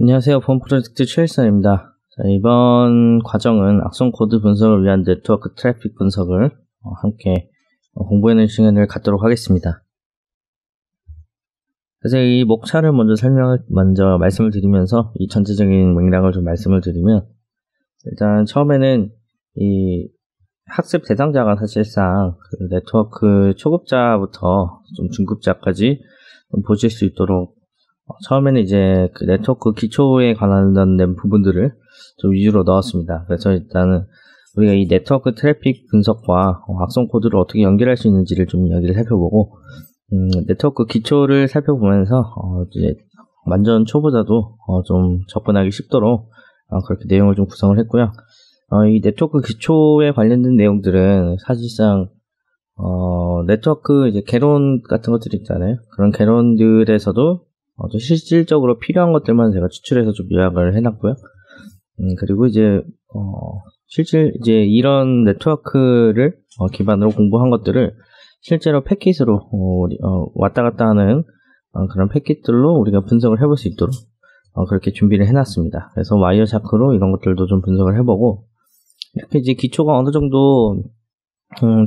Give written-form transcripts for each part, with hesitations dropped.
안녕하세요. 본 프로젝트 최일선입니다. 이번 과정은 악성 코드 분석을 위한 네트워크 트래픽 분석을 함께 공부해내는 시간을 갖도록 하겠습니다. 그래서 이 목차를 먼저 말씀을 드리면서 이 전체적인 맥락을 좀 말씀을 드리면, 일단 처음에는 이 학습 대상자가 사실상 그 네트워크 초급자부터 좀 중급자까지 좀 보실 수 있도록 처음에는 이제 그 네트워크 기초에 관련된 부분들을 좀 위주로 넣었습니다. 그래서 일단은 우리가 이 네트워크 트래픽 분석과 악성 코드를 어떻게 연결할 수 있는지를 좀 이야기를 살펴보고, 네트워크 기초를 살펴보면서 이제 완전 초보자도 좀 접근하기 쉽도록 그렇게 내용을 좀 구성을 했고요. 이 네트워크 기초에 관련된 내용들은 사실상 네트워크 이제 개론 같은 것들이 있잖아요. 그런 개론들에서도 좀 실질적으로 필요한 것들만 제가 추출해서 좀 요약을 해놨고요. 그리고 이제 실질 이제 이런 네트워크를 기반으로 공부한 것들을 실제로 패킷으로 왔다 갔다 하는 그런 패킷들로 우리가 분석을 해볼 수 있도록 그렇게 준비를 해놨습니다. 그래서 와이어샤크로 이런 것들도 좀 분석을 해보고, 이렇게 이제 기초가 어느 정도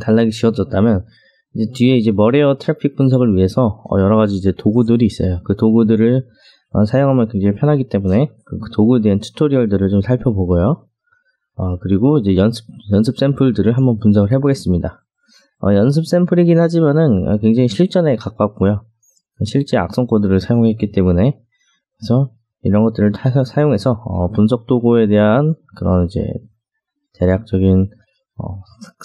단락이 지어졌다면, 이제 뒤에 이제 머레어 트래픽 분석을 위해서 여러 가지 이제 도구들이 있어요. 그 도구들을 사용하면 굉장히 편하기 때문에 그 도구에 대한 튜토리얼들을 좀 살펴보고요. 그리고 이제 연습 샘플들을 한번 분석을 해보겠습니다. 연습 샘플이긴 하지만은 굉장히 실전에 가깝고요. 실제 악성 코드를 사용했기 때문에, 그래서 이런 것들을 사용해서 분석 도구에 대한 그런 이제 대략적인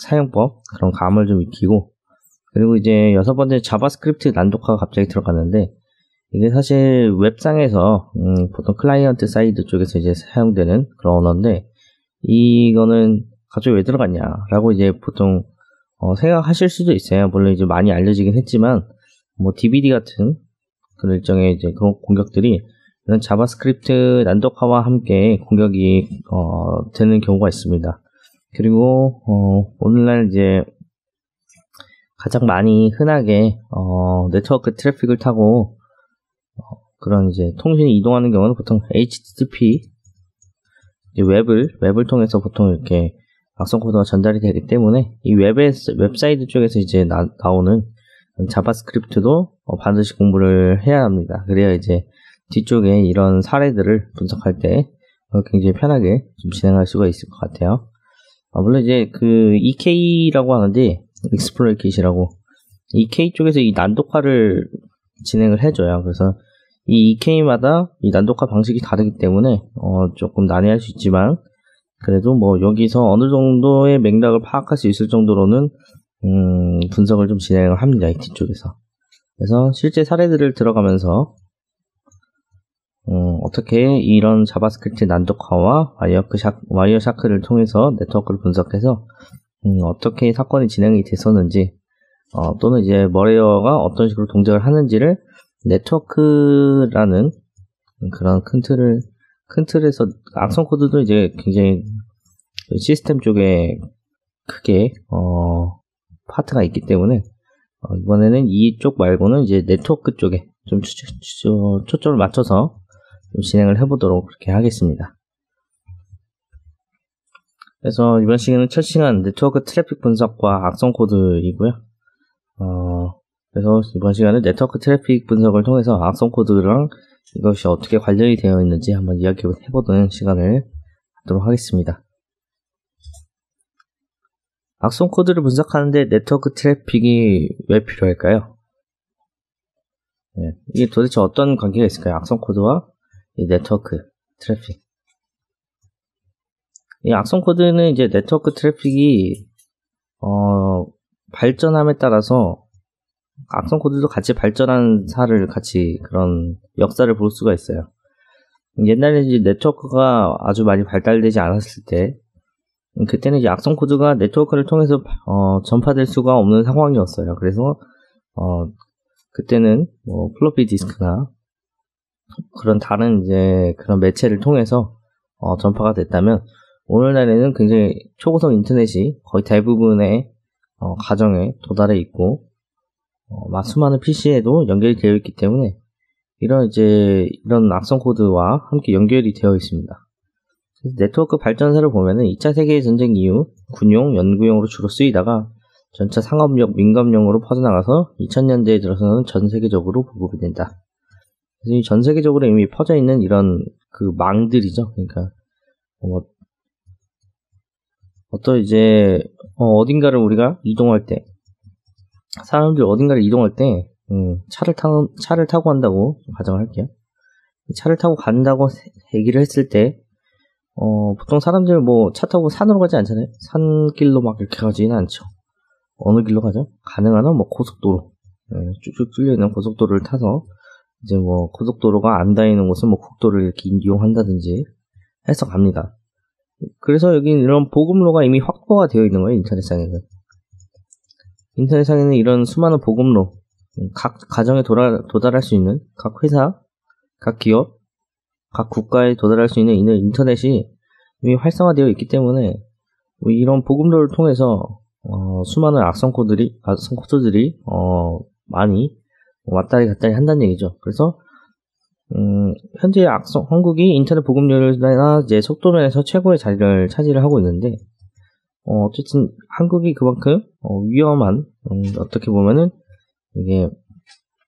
사용법, 그런 감을 좀 익히고, 그리고 이제 여섯 번째 자바스크립트 난독화가 갑자기 들어갔는데, 이게 사실 웹상에서 보통 클라이언트 사이드 쪽에서 이제 사용되는 그런 언어인데, 이거는 갑자기 왜 들어갔냐라고 이제 보통 생각하실 수도 있어요. 물론 이제 많이 알려지긴 했지만, 뭐 DBD 같은 그런 일종의 이제 그런 공격들이 이런 자바스크립트 난독화와 함께 공격이 되는 경우가 있습니다. 그리고 오늘날 이제 가장 많이 흔하게 네트워크 트래픽을 타고 그런 이제 통신이 이동하는 경우는 보통 HTTP 이제 웹을 통해서 보통 이렇게 악성 코드가 전달이 되기 때문에, 이 웹사이트 쪽에서 이제 나오는 자바스크립트도 반드시 공부를 해야 합니다. 그래야 이제 뒤쪽에 이런 사례들을 분석할 때 굉장히 편하게 좀 진행할 수가 있을 것 같아요. 물론 이제 그 EK라고 하는데, 익스플로이킷이라고, EK 쪽에서 이 난독화를 진행을 해줘요. 그래서 이 EK마다 이 난독화 방식이 다르기 때문에 조금 난해할 수 있지만, 그래도 뭐 여기서 어느 정도의 맥락을 파악할 수 있을 정도로는 분석을 좀 진행을 합니다. 이 뒤쪽에서. 그래서 실제 사례들을 들어가면서 어떻게 이런 자바스크립트 난독화와 와이어샤크를 통해서 네트워크를 분석해서 어떻게 사건이 진행이 됐었는지, 또는 이제 머레어가 어떤 식으로 동작을 하는지를 네트워크라는 그런 큰 틀에서, 악성 코드도 이제 굉장히 시스템 쪽에 크게 파트가 있기 때문에 이번에는 이쪽 말고는 이제 네트워크 쪽에 좀 초점을 맞춰서 좀 진행을 해보도록 그렇게 하겠습니다. 그래서 이번 시간은 첫 시간 네트워크 트래픽 분석과 악성 코드이고요. 그래서 이번 시간은 네트워크 트래픽 분석을 통해서 악성 코드랑 이것이 어떻게 관련이 되어 있는지 한번 이야기해보는 시간을 갖도록 하겠습니다. 악성 코드를 분석하는데 네트워크 트래픽이 왜 필요할까요? 이게 도대체 어떤 관계가 있을까요? 악성 코드와 이 네트워크 트래픽. 이 악성 코드는 이제 네트워크 트래픽이 발전함에 따라서 악성 코드도 같이 발전한 그런 역사를 볼 수가 있어요. 옛날에 이제 네트워크가 아주 많이 발달되지 않았을 때, 그때는 이제 악성 코드가 네트워크를 통해서 전파될 수가 없는 상황이었어요. 그래서 그때는 뭐 플로피 디스크나 그런 다른 이제 그런 매체를 통해서 전파가 됐다면, 오늘날에는 굉장히 초고속 인터넷이 거의 대부분의 가정에 도달해 있고 수많은 PC에도 연결이 되어 있기 때문에 이런 악성 코드와 함께 연결이 되어 있습니다. 네트워크 발전사를 보면은 2차 세계대전 이후 군용, 연구용으로 주로 쓰이다가 전차 상업용, 민감용으로 퍼져나가서 2000년대에 들어서는 전 세계적으로 보급이 된다. 그래서 이 전 세계적으로 이미 퍼져 있는 이런 그 망들이죠. 그러니까 어딘가를 우리가 이동할 때, 사람들이 어딘가를 이동할 때 차를 타고 간다고 가정을 할게요. 차를 타고 간다고 얘기를 했을 때 보통 사람들 차 타고 산으로 가지 않잖아요. 산길로 막 이렇게 가지는 않죠. 어느 길로 가죠? 가능한 한 고속도로, 쭉쭉 뚫려있는 고속도로를 타서 이제 고속도로가 안 닿이는 곳은 국도를 이렇게 이용한다든지 해서 갑니다. 그래서 여기 이런 보급로가 이미 확보가 되어 있는 거예요. 인터넷상에는. 인터넷상에는 이런 수많은 보급로, 각 가정에 도달할 수 있는, 각 회사, 각 기업, 각 국가에 도달할 수 있는 인터넷이 이미 활성화되어 있기 때문에 이런 보급로를 통해서 수많은 악성 코드들이 많이 왔다리 갔다리 한다는 얘기죠. 그래서 현재 한국이 인터넷 보급률이나 이제 속도면에서 최고의 자리를 차지를 하고 있는데, 어쨌든 한국이 그만큼 위험한, 어떻게 보면은 이게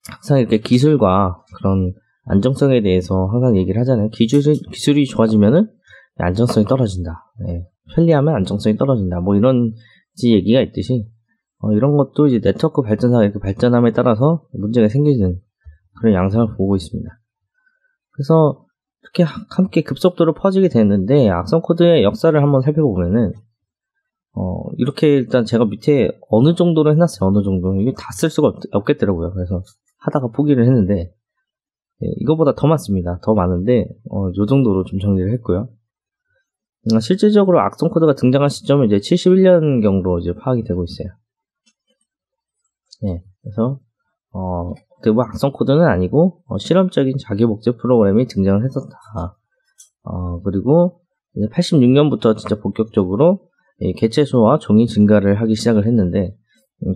항상 이렇게 기술과 그런 안정성에 대해서 항상 얘기를 하잖아요. 기술이 좋아지면은 안정성이 떨어진다. 편리하면 안정성이 떨어진다. 이런 얘기가 있듯이 이런 것도 이제 네트워크 발전사가 이렇게 발전함에 따라서 문제가 생기는 그런 양상을 보고 있습니다. 그래서 이렇게 함께 급속도로 퍼지게 되는데, 악성 코드의 역사를 한번 살펴보면은 이렇게 일단 제가 밑에 어느 정도로 해놨어요. 어느 정도. 이게 다 쓸 수가 없겠더라고요. 그래서 하다가 포기를 했는데, 이거보다 더 많습니다. 더 많은데 요 정도로 좀 정리를 했고요. 실질적으로 악성 코드가 등장한 시점은 이제 71년경으로 이제 파악이 되고 있어요. 그래서 대부분 악성 코드는 아니고 실험적인 자기 복제 프로그램이 등장을 했었다. 그리고 이제 86년부터 진짜 본격적으로 개체수와 종이 증가를 하기 시작을 했는데,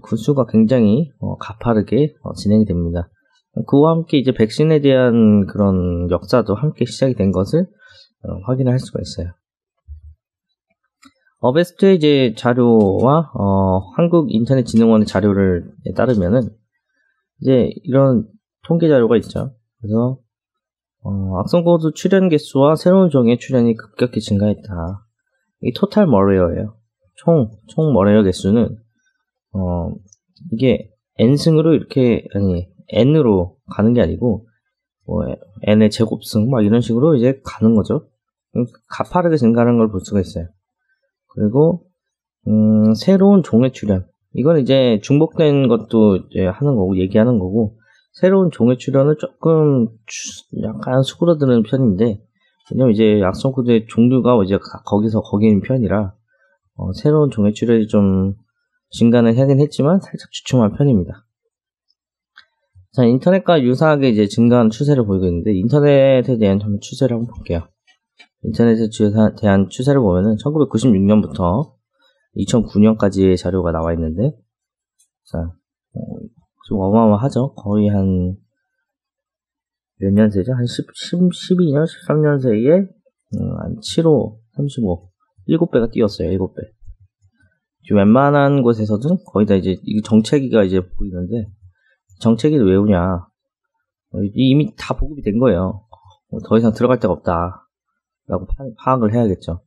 그 수가 굉장히 가파르게 진행이 됩니다. 그와 함께 이제 백신에 대한 그런 역사도 함께 시작이 된 것을 확인을 할 수가 있어요. 어베스트의 이제 자료와 한국인터넷진흥원의 자료를 따르면은 이제 이런 통계 자료가 있죠. 그래서 악성 코드 출현 개수와 새로운 종의 출현이 급격히 증가했다. 이 토탈 머레어예요. 총 머레어 개수는 이게 n승으로 n으로 가는 게 아니고 n의 제곱승 이런 식으로 이제 가는 거죠. 가파르게 증가하는 걸 볼 수가 있어요. 그리고 새로운 종의 출현, 이건 이제 중복된 것도 이제 하는 거고 얘기하는 거고, 새로운 종의 출현은 조금 약간 수그러드는 편인데, 왜냐면 이제 악성 코드의 종류가 이제 거기서 거기인 편이라 새로운 종의 출현이 좀 증가는 하긴 했지만 살짝 주춤한 편입니다. 자, 인터넷과 유사하게 이제 증가하는 추세를 보이고 있는데, 인터넷에 대한 한번 추세를 한번 볼게요. 인터넷에 대한 추세를 보면은 1996년부터 2009년까지의 자료가 나와 있는데, 자, 좀 어마어마하죠. 거의 한 몇 년세죠? 한 12년, 13년 사이에 한 7호, 35, 7배가 뛰었어요. 7배. 웬만한 곳에서든 거의 다 이제 이 정체기가 이제 보이는데, 정체기를 외우냐? 이미 다 보급이 된 거예요. 더 이상 들어갈 데가 없다 라고 파악을 해야겠죠.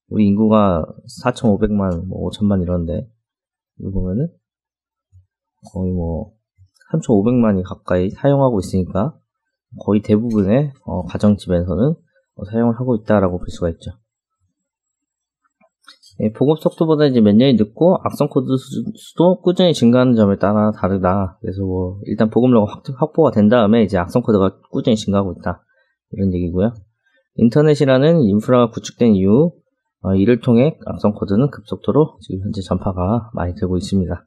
우리 인구가 4,500만, 5천만 이런데, 이거 보면은 거의 3,500만이 가까이 사용하고 있으니까 거의 대부분의 가정집에서는 사용을 하고 있다라고 볼 수가 있죠. 보급 속도보다 이제 몇 년이 늦고 악성 코드 수도 꾸준히 증가하는 점에 따라 다르다. 그래서 일단 보급로가 확보가 된 다음에 이제 악성 코드가 꾸준히 증가하고 있다, 이런 얘기고요. 인터넷이라는 인프라가 구축된 이후 이를 통해 악성 코드는 급속도로 지금 현재 전파가 많이 되고 있습니다.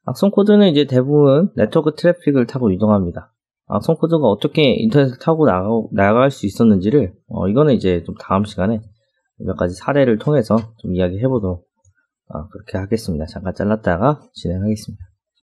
악성 코드는 이제 대부분 네트워크 트래픽을 타고 이동합니다. 악성 코드가 어떻게 인터넷을 타고 나갈 수 있었는지를 이거는 이제 좀 다음 시간에 몇 가지 사례를 통해서 좀 이야기해 보도록 그렇게 하겠습니다. 잠깐 잘랐다가 진행하겠습니다.